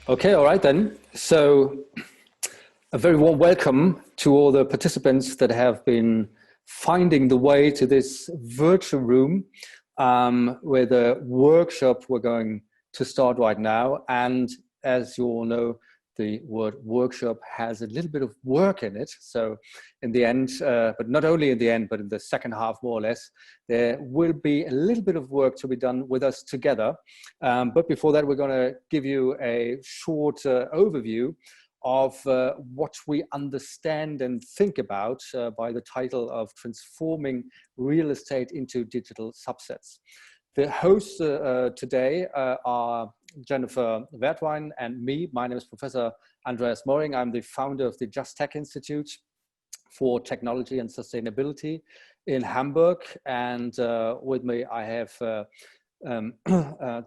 Okay, all right then. So a very warm welcome to all the participants that have been finding the way to this virtual room where the workshop we're going to start right now. And as you all know, the word workshop has a little bit of work in it. So in the end, but not only in the end, but in the second half, more or less, there will be a little bit of work to be done with us together. But before that, we're going to give you a short overview of what we understand and think about by the title of Transforming Real Estate into Digital Subsets. The hosts today are Jennifer Wertwein and me. My name is Professor Andreas Moring. I'm the founder of the Just Tech Institute for Technology and Sustainability in Hamburg. And with me, I have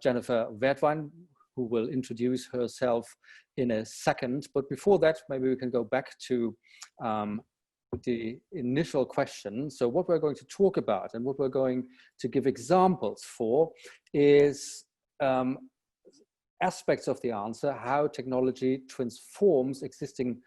Jennifer Wertwein, who will introduce herself in a second. But before that, maybe we can go back to the initial question. So what we're going to talk about and what we're going to give examples for is aspects of the answer, how technology transforms existing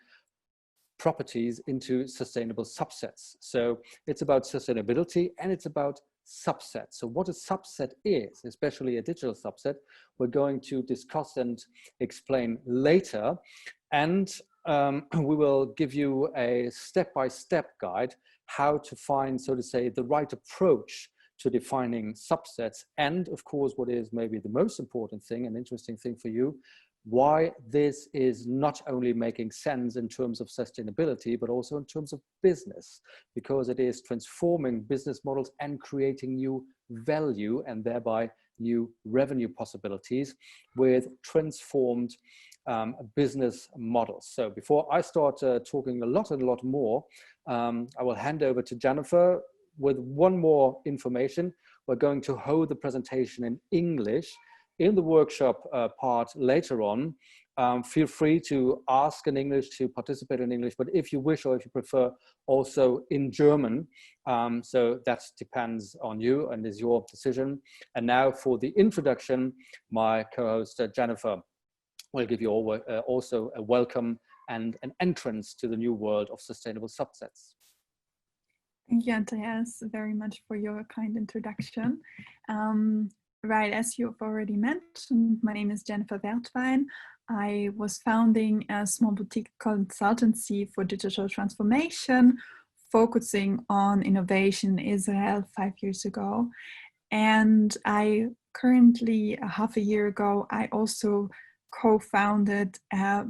properties into sustainable subsets. So it's about sustainability and it's about subsets. So what a subset is, especially a digital subset, we're going to discuss and explain later. And we will give you a step-by-step guide how to find, so to say, the right approach to defining subsets. And of course, what is maybe the most important thing and interesting thing for you, why this is not only making sense in terms of sustainability, but also in terms of business, because it is transforming business models and creating new value and thereby new revenue possibilities with transformed business models. So before I start talking a lot more, I will hand over to Jennifer with one more information. We're going to hold the presentation in English. In the workshop part later on, feel free to ask in English, to participate in English, but if you wish or if you prefer, also in German. So that depends on you and is your decision. And now for the introduction, my co-host Jennifer will give you all, also a welcome and an entrance to the new world of sustainable subsets. Thank you, Andreas, very much for your kind introduction. Right, as you've already mentioned, my name is Jennifer Wertwein. I was founding a small boutique consultancy for digital transformation, focusing on innovation in Israel 5 years ago. And I currently, half a year ago, I also co-founded a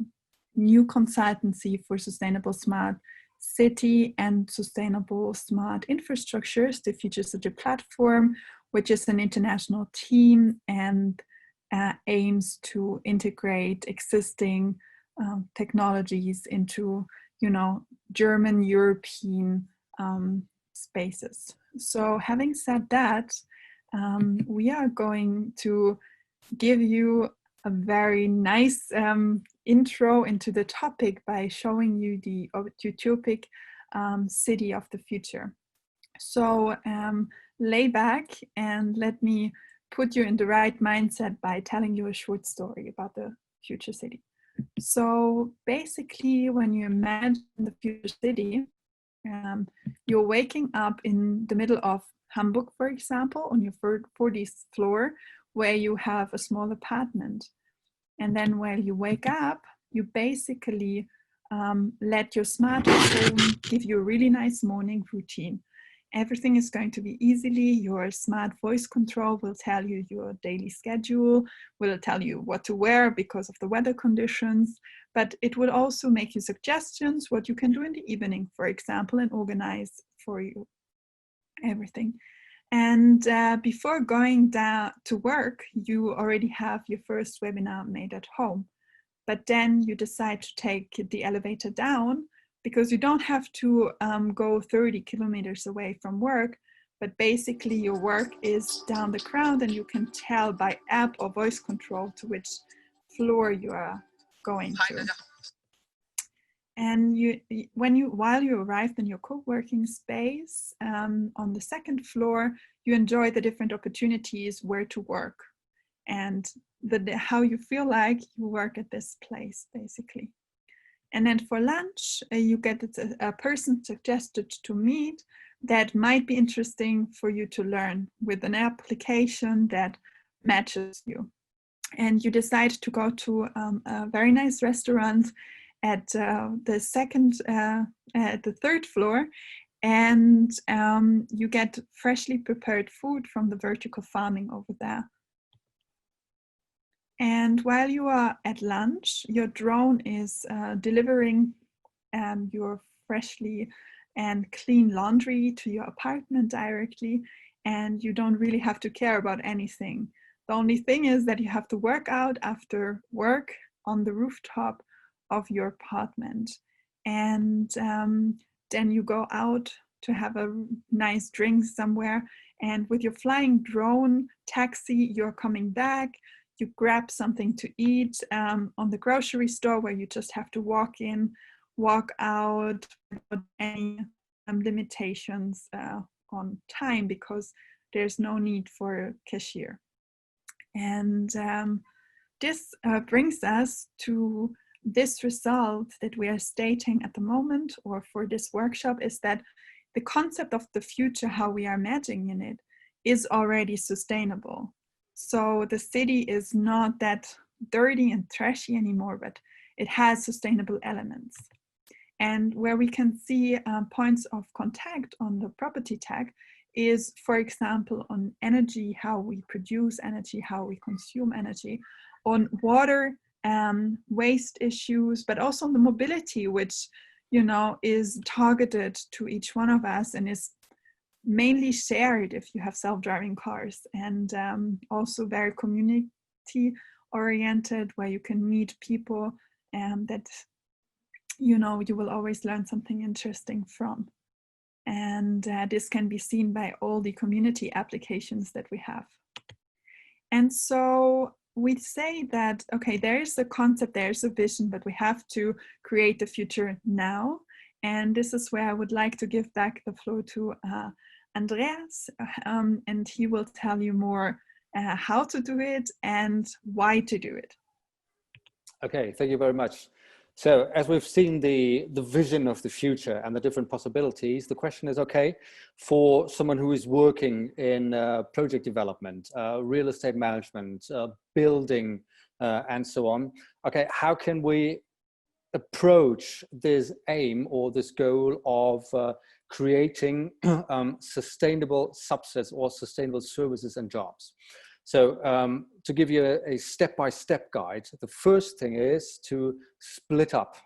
new consultancy for sustainable smart city and sustainable smart infrastructures, the Future City platform, which is an international team and aims to integrate existing technologies into, German, European spaces. So having said that, we are going to give you a very nice intro into the topic by showing you the utopic city of the future. So lay back and let me put you in the right mindset by telling you a short story about the future city. So basically, when you imagine the future city, you're waking up in the middle of Hamburg, for example, on your 40th floor, where you have a small apartment. And then when you wake up, you basically let your smartphone give you a really nice morning routine. Everything is going to be easily. Your smart voice control will tell you your daily schedule, will tell you what to wear because of the weather conditions, but it will also make you suggestions what you can do in the evening, for example, and organize for you everything. And before going down to work, you already have your first webinar made at home. But then you decide to take the elevator down because you don't have to go 30 kilometers away from work, but basically your work is down the ground and you can tell by app or voice control to which floor you are going to. And while you arrived in your co-working space on the second floor, you enjoy the different opportunities where to work. And how you feel like you work at this place, basically. And then for lunch, you get a person suggested to meet that might be interesting for you to learn with an application that matches you. And you decide to go to a very nice restaurant at the third floor, and you get freshly prepared food from the vertical farming over there. And while you are at lunch, your drone is delivering your freshly and clean laundry to your apartment directly, and you don't really have to care about anything. The only thing is that you have to work out after work on the rooftop of your apartment. And then you go out to have a nice drink somewhere, and with your flying drone taxi, you're coming back. You grab something to eat on the grocery store, where you just have to walk in, walk out without any limitations on time, because there's no need for a cashier. And this brings us to this result that we are stating at the moment, or for this workshop, is that the concept of the future, how we are imagining it, is already sustainable. So the city is not that dirty and trashy anymore, but it has sustainable elements. And where we can see points of contact on the property tech is, for example, on energy, how we produce energy, how we consume energy, on water, waste issues, but also on the mobility, which, you know, is targeted to each one of us and is mainly shared if you have self-driving cars, and also very community oriented, where you can meet people that, you know, you will always learn something interesting from. And this can be seen by all the community applications that we have. And so we say that, okay, there is a concept, there's a vision, but we have to create the future now. And this is where I would like to give back the floor to Andreas, and he will tell you more how to do it and why to do it. Okay, thank you very much. So as we've seen the vision of the future and the different possibilities, the question is, okay, for someone who is working in project development, real estate management, building, and so on, okay, how can we approach this aim or this goal of creating sustainable subsets or sustainable services and jobs? So to give you a step-by-step guide, the first thing is to split up.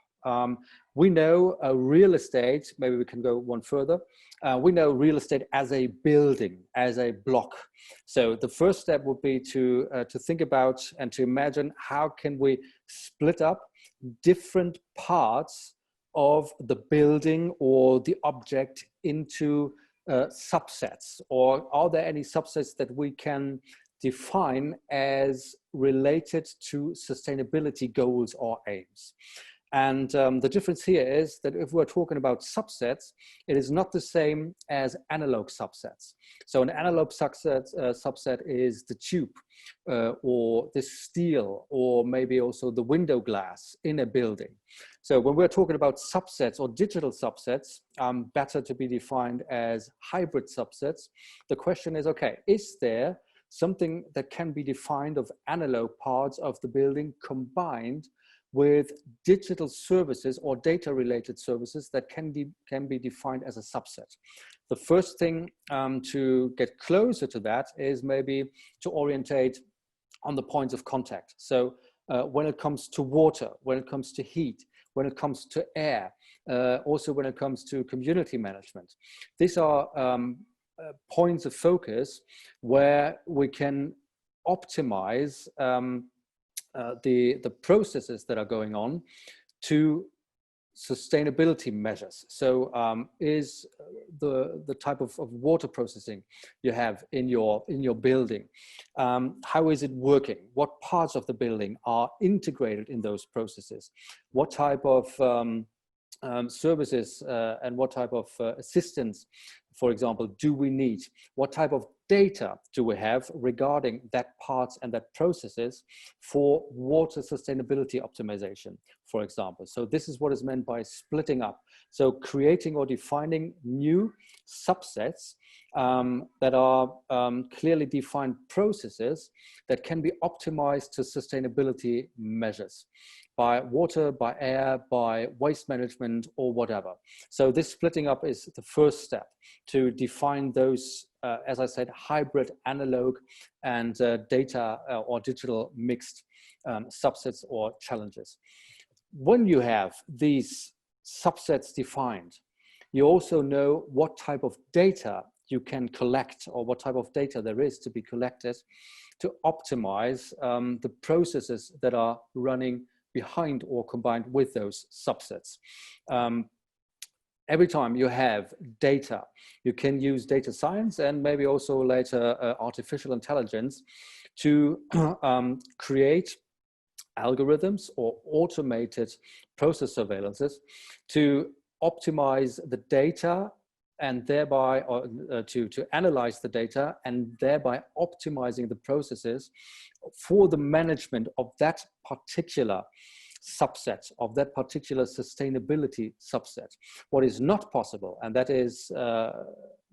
We know real estate, maybe we can go one further, we know real estate as a building, as a block. So the first step would be to think about and to imagine how can we split up different parts of the building or the object into subsets, or are there any subsets that we can define as related to sustainability goals or aims? And the difference here is that if we're talking about subsets, it is not the same as analog subsets. So an analog subset is the tube or the steel, or maybe also the window glass in a building. So when we're talking about subsets or digital subsets, better to be defined as hybrid subsets. The question is, okay, is there something that can be defined of analog parts of the building combined with digital services or data related services that can be defined as a subset? The first thing to get closer to that is maybe to orientate on the points of contact. So when it comes to water, when it comes to heat, when it comes to air, also when it comes to community management, these are points of focus where we can optimize the processes that are going on to sustainability measures. So is the type of water processing you have in your building, how is it working? What parts of the building are integrated in those processes? What type of services and what type of assistance, for example, do we need? What type of data do we have regarding that parts and that processes for water sustainability optimization, for example. So this is what is meant by splitting up. So creating or defining new subsets that are clearly defined processes that can be optimized to sustainability measures by water, by air, by waste management, or whatever. So this splitting up is the first step to define those, as I said, hybrid analog and data or digital mixed subsets or challenges. When you have these subsets defined, you also know what type of data you can collect or what type of data there is to be collected to optimize the processes that are running behind or combined with those subsets. Every time you have data, you can use data science and maybe also later artificial intelligence to create algorithms or automated process surveillances to optimize the data and thereby to analyze the data and thereby optimizing the processes for the management of that particular subset, of that particular sustainability subset. What is not possible, and that is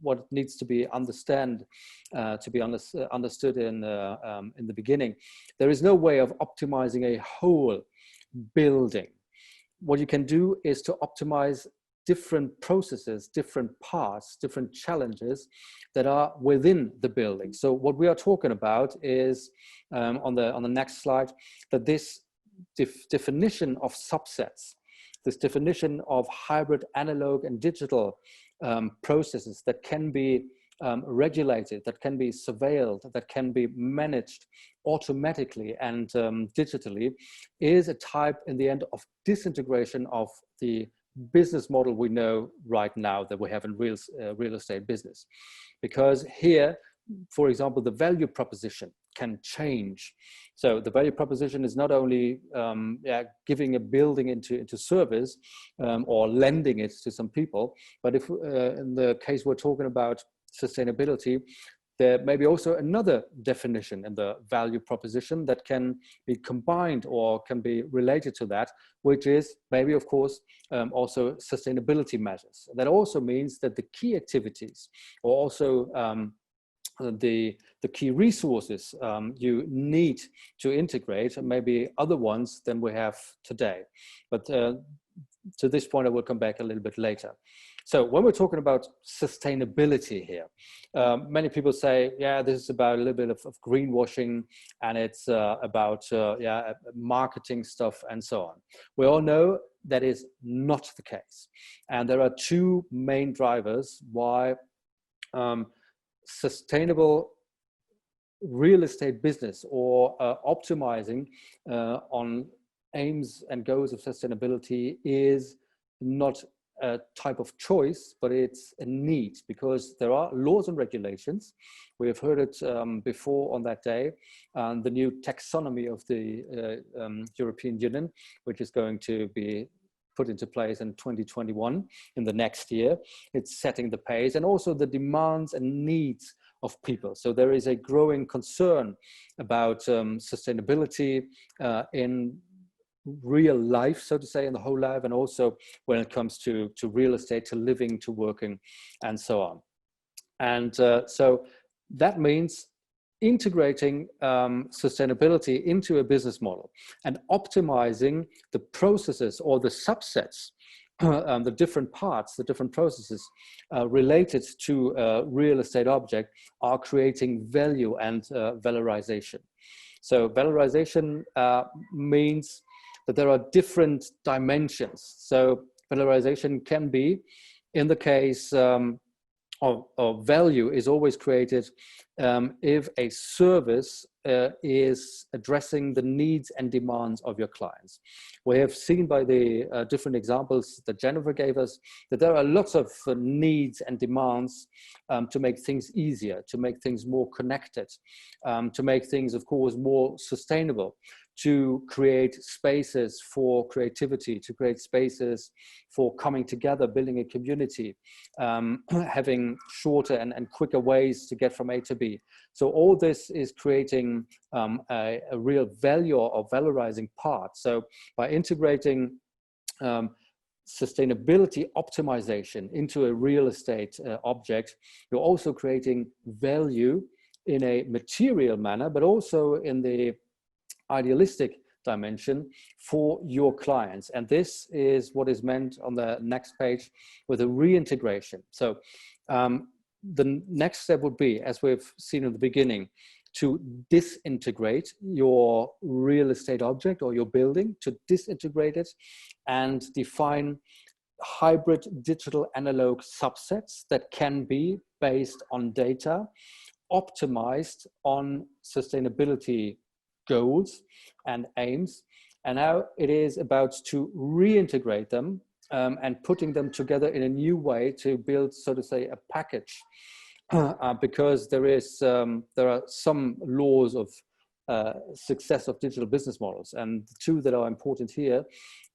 what needs to be understood in the beginning, there is no way of optimizing a whole building. What you can do is to optimize different processes, different parts, different challenges that are within the building. So what we are talking about is on the next slide, that this definition of subsets, this definition of hybrid analog and digital processes that can be regulated, that can be surveilled, that can be managed automatically and digitally, is a type in the end of disintegration of the business model we know right now that we have in real estate business. Because here, for example, the value proposition can change. So the value proposition is not only giving a building into service or lending it to some people, but if in the case we're talking about sustainability, there may be also another definition in the value proposition that can be combined or can be related to that, which is maybe, of course, also sustainability measures. That also means that the key activities or also the key resources you need to integrate and maybe other ones than we have today. But to this point, I will come back a little bit later. So when we're talking about sustainability here, many people say, yeah, this is about a little bit of greenwashing and it's about marketing stuff and so on. We all know that is not the case. And there are two main drivers why sustainable real estate business or optimizing on aims and goals of sustainability is not a type of choice, but it's a need, because there are laws and regulations. We have heard it before on that day, the new taxonomy of the European Union, which is going to be put into place in 2021, in the next year. It's setting the pace and also the demands and needs of people. So there is a growing concern about sustainability in real life, so to say, in the whole life, and also when it comes to real estate, to living, to working, and so on. And so that means integrating sustainability into a business model and optimizing the processes or the subsets, the different parts, the different processes related to a real estate object are creating value and valorization. So valorization means that there are different dimensions. So valorization can be, in the case of value, is always created if a service is addressing the needs and demands of your clients. We have seen by the different examples that Jennifer gave us that there are lots of needs and demands to make things easier, to make things more connected, to make things, of course, more sustainable, to create spaces for creativity, to create spaces for coming together, building a community, having shorter and quicker ways to get from A to B. So all this is creating a real value or valorizing part. So by integrating sustainability optimization into a real estate object, you're also creating value in a material manner, but also in the idealistic dimension for your clients. And this is what is meant on the next page with a reintegration. So the next step would be, as we've seen in the beginning, to disintegrate your real estate object or your building, to disintegrate it and define hybrid digital analog subsets that can be based on data, optimized on sustainability goals and aims. And now it is about to reintegrate them and putting them together in a new way to build, so to say, a package. Because there are some laws of success of digital business models, and the two that are important here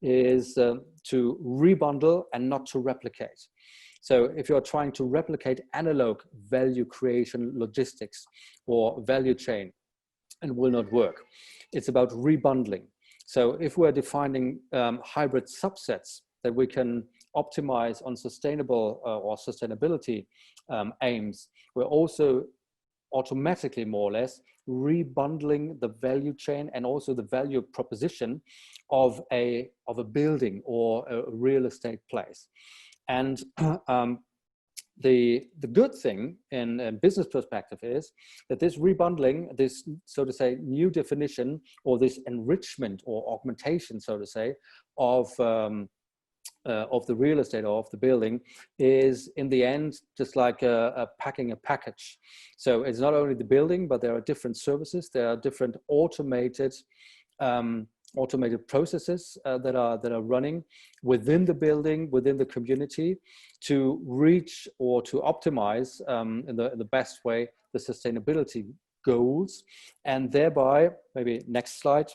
is to rebundle and not to replicate. So if you're trying to replicate analog value creation logistics or value chain, it will not work. It's about rebundling. So if we're defining hybrid subsets that we can optimize on sustainable or sustainability aims, we're also automatically, more or less, rebundling the value chain and also the value proposition of a building or a real estate place. And the good thing in a business perspective is that this rebundling, this, so to say, new definition, or this enrichment or augmentation, so to say, of the real estate or of the building is in the end just like packing a package. So it's not only the building, but there are different services, there are different automated processes that are running within the building, within the community, to reach or to optimize in the best way the sustainability goals, and thereby, maybe next slide,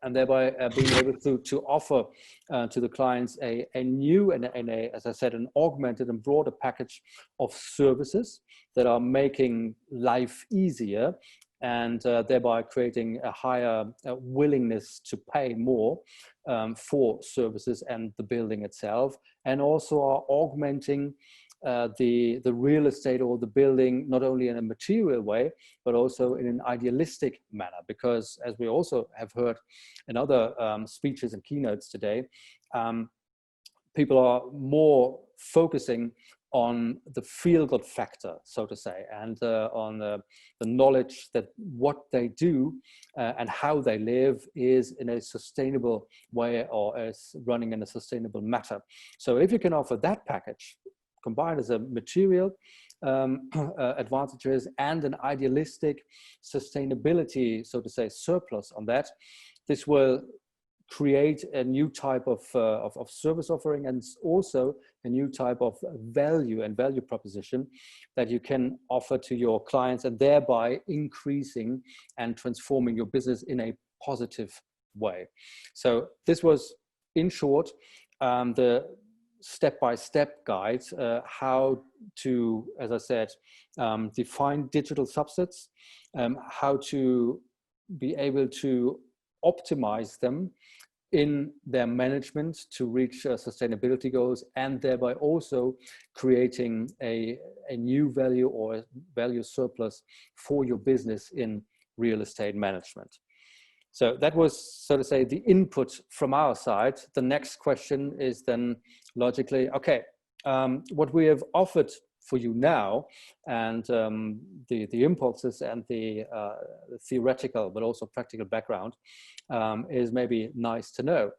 and thereby being able to offer to the clients a new and as I said, an augmented and broader package of services that are making life easier, and thereby creating a higher willingness to pay more for services and the building itself, and also are augmenting the real estate or the building, not only in a material way, but also in an idealistic manner. Because as we also have heard in other speeches and keynotes today, people are more focusing on the feel-good factor, so to say, and on the knowledge that what they do and how they live is in a sustainable way or is running in a sustainable matter. So if you can offer that package, combined as a material advantages and an idealistic sustainability, so to say, surplus on that, this will create a new type of service offering, and also a new type of value and value proposition that you can offer to your clients, and thereby increasing and transforming your business in a positive way. So this was, in short, the step-by-step guide how to, as I said, define digital subsets, how to be able to optimize them in their management to reach sustainability goals, and thereby also creating a new value or a value surplus for your business in real estate management. So that was, so to say, the input from our side. The next question is then logically, okay, what we have offered for you now, and the impulses and the theoretical but also practical background is maybe nice to know.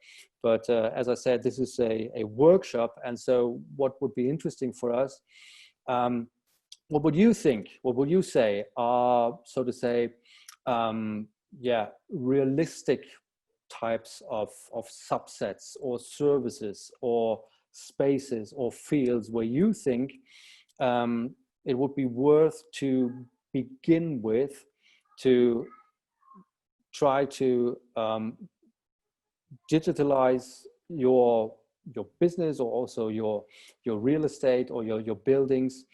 But as I said, this is a workshop, and so what would be interesting for us what would you think? What would you say are, so to say, realistic types of subsets or services or spaces or fields where you think it would be worth to begin with to try to digitalize your business, or also your real estate or your buildings,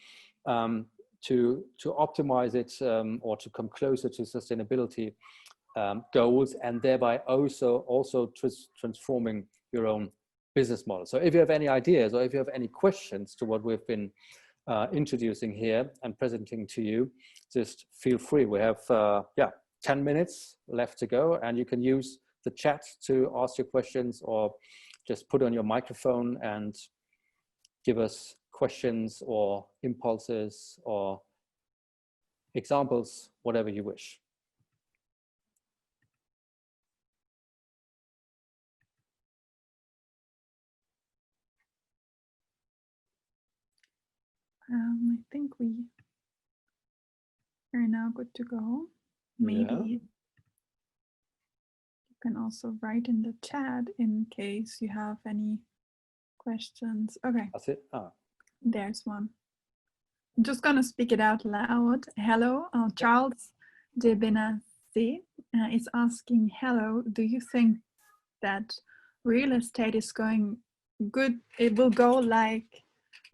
to optimize it, or to come closer to sustainability goals, and thereby also transforming your own business model. So if you have any ideas, or if you have any questions to what we've been introducing here and presenting to you, just feel free. We have 10 minutes left to go, and you can use the chat to ask your questions, or just put on your microphone and give us questions or impulses or examples, whatever you wish. I think we are now good to go. Maybe you can also write in the chat in case you have any questions. Okay. That's it. Oh. There's one. I'm just going to speak it out loud. Hello, Charles de Benace is asking, hello, do you think that real estate is going good? It will go like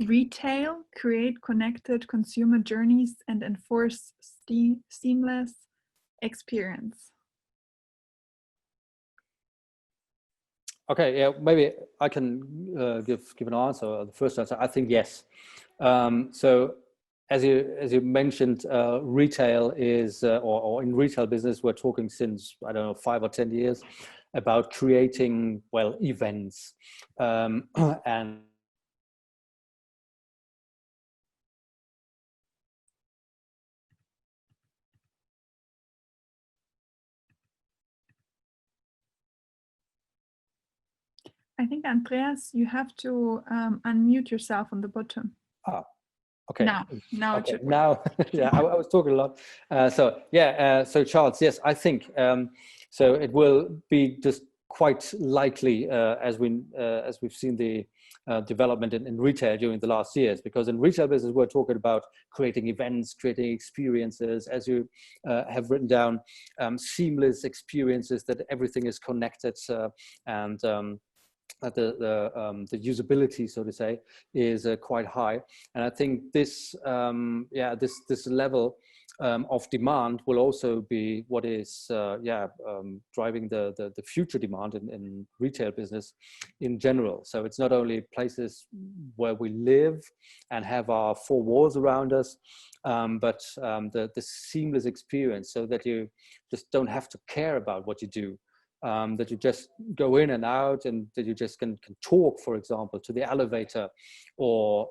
retail, create connected consumer journeys and enforce seamless experience? Okay, yeah, maybe I can give an answer. The first answer, I think yes. So as you mentioned, retail is, or in retail business, we're talking since, I don't know, 5 or 10 years about creating, well, events, and I think, Andreas, you have to unmute yourself on the bottom. Ah, okay. Now okay. It should now, yeah, I was talking a lot. So Charles, yes, I think so. It will be just quite likely as we've seen the development in retail during the last years, because in retail business we're talking about creating events, creating experiences, as you have written down, seamless experiences, that everything is connected, and the usability, so to say, is quite high. And I think this this level of demand will also be what is driving the future demand in retail business in general. So it's not only places where we live and have our four walls around us, but the seamless experience, so that you just don't have to care about what you do. That you just go in and out, and that you just can talk, for example, to the elevator, or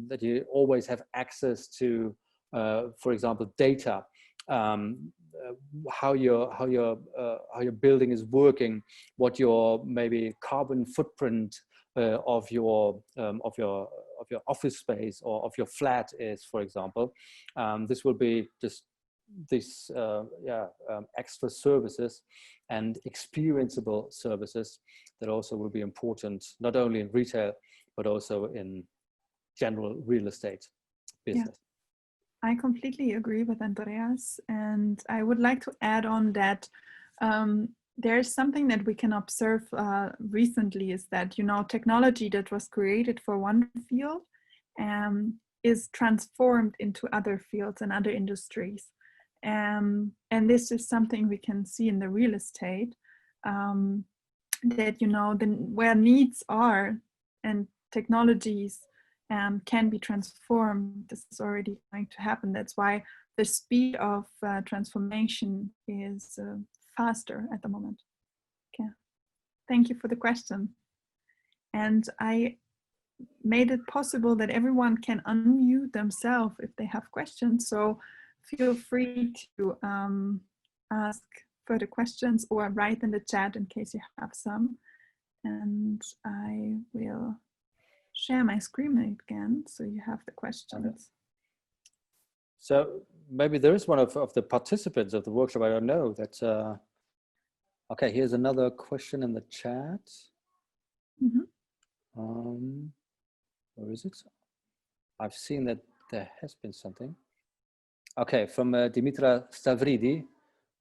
that you always have access to, for example, data, how your building is working, what your maybe carbon footprint of your office space or of your flat is, for example. This will be just these extra services and experienceable services that also will be important, not only in retail, but also in general real estate business. Yeah, I completely agree with Andreas. And I would like to add on that there's something that we can observe recently, is that, technology that was created for one field is transformed into other fields and other industries. And this is something we can see in the real estate, that where needs are and technologies can be transformed. This is already going to happen. That's why the speed of transformation is faster at the moment. Okay, thank you for the question. And I made it possible that everyone can unmute themselves if they have questions. So feel free to ask further questions or write in the chat in case you have some. And I will share my screen again so you have the questions. So maybe there is one of the participants of the workshop, I don't know, that, okay, here's another question in the chat. Where is it? I've seen that there has been something. Okay, from Dimitra Stavridi.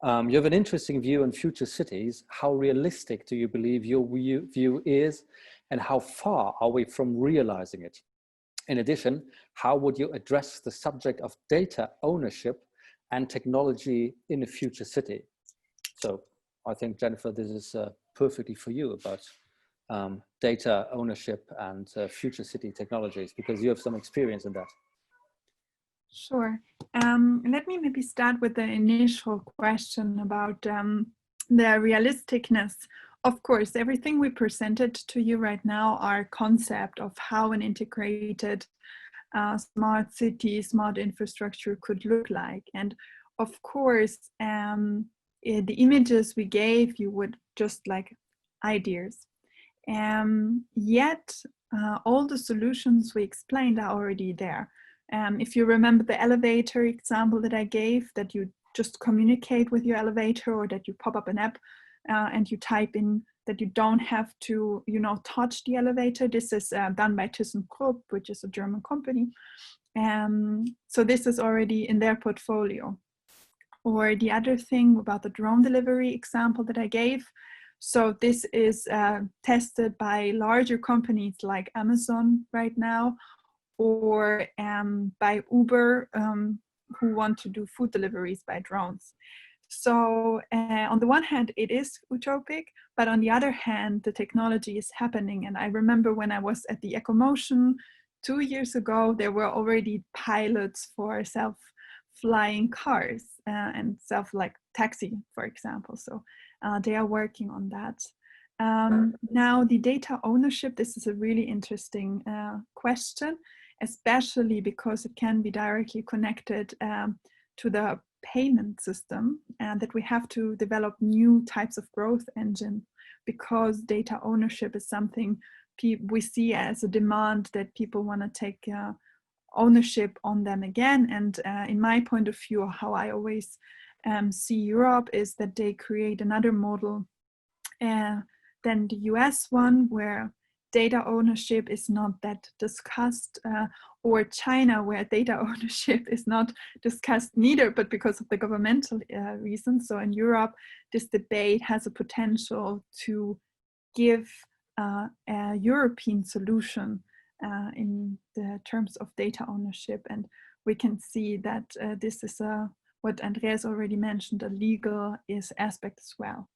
You have an interesting view on future cities. How realistic do you believe your view is, and how far are we from realizing it? In addition, how would you address the subject of data ownership and technology in a future city? So I think, Jennifer, this is perfectly for you about data ownership and future city technologies, because you have some experience in that. Sure. Let me maybe start with the initial question about the realisticness. Of course, everything we presented to you right now are concept of how an integrated smart city, smart infrastructure could look like. And of course, the images we gave you would just like ideas. Yet, all the solutions we explained are already there. If you remember the elevator example that I gave, that you just communicate with your elevator, or that you pop up an app and you type in that you don't have to, touch the elevator. This is done by ThyssenKrupp, which is a German company. So this is already in their portfolio. Or the other thing about the drone delivery example that I gave. So this is tested by larger companies like Amazon right now, or by Uber, who want to do food deliveries by drones. So on the one hand, it is utopic, but on the other hand, the technology is happening. And I remember when I was at the EcoMotion 2 years ago, there were already pilots for self-flying cars and like taxi, for example. So they are working on that. Now, the data ownership, this is a really interesting question, especially because it can be directly connected to the payment system, and that we have to develop new types of growth engine, because data ownership is something we see as a demand, that people want to take ownership on them again. And in my point of view, how I always see Europe is that they create another model than the US one, where data ownership is not that discussed, or China, where data ownership is not discussed neither, but because of the governmental reasons. So in Europe, this debate has a potential to give a European solution in the terms of data ownership. And we can see that this is what Andreas already mentioned, a legal aspect as well.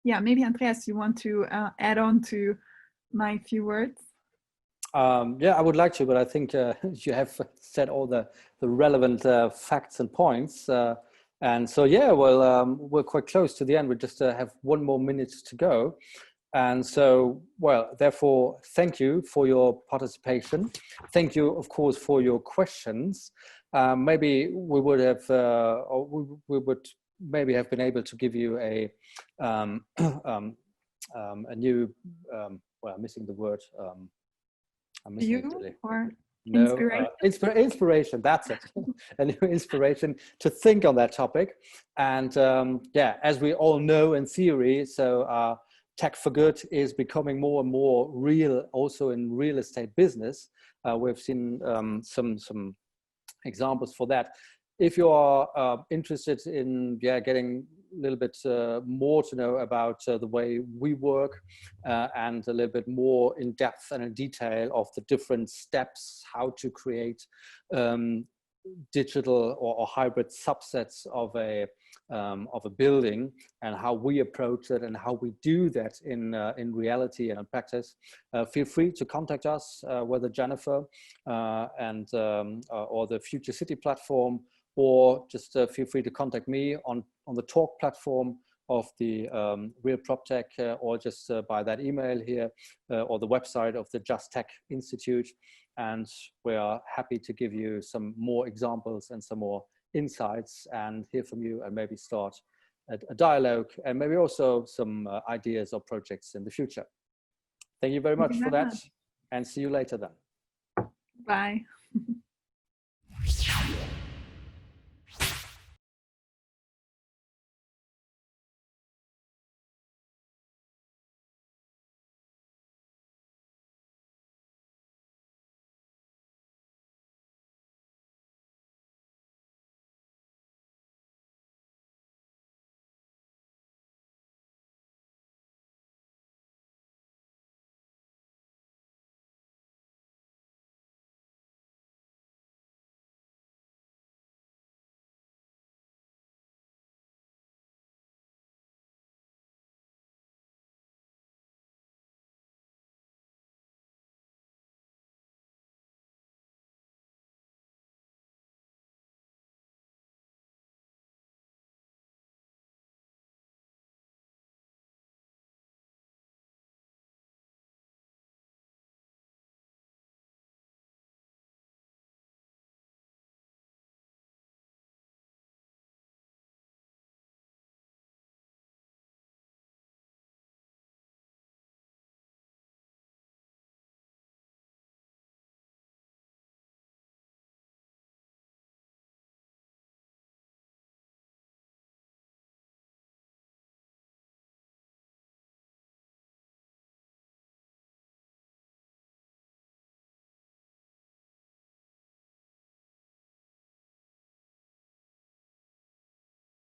Yeah, maybe Andreas, you want to add on to my few words? Yeah, I would like to, but I think you have said all the relevant facts and points. And so, yeah, well, we're quite close to the end. We just have 1 more minute to go. And so, well, therefore, thank you for your participation. Thank you, of course, for your questions. Maybe we would have, or we would maybe have been able to give you a new, well, I'm missing the word. I'm missing it today. Or no, inspiration? That's it. A new inspiration to think on that topic. And yeah, as we all know in theory, so tech for good is becoming more and more real, also in real estate business. We've seen some examples for that. If you are interested in getting a little bit more to know about the way we work and a little bit more in depth and in detail of the different steps, how to create digital or hybrid subsets of a building, and how we approach it and how we do that in reality and in practice, feel free to contact us, whether Jennifer or the Future City platform, or just feel free to contact me on the talk platform of the Real PropTech, or just by that email here, or the website of the Just Tech Institute. And we are happy to give you some more examples and some more insights and hear from you, and maybe start a dialogue, and maybe also some ideas or projects in the future. Thank you very much for that, and see you later then. Bye.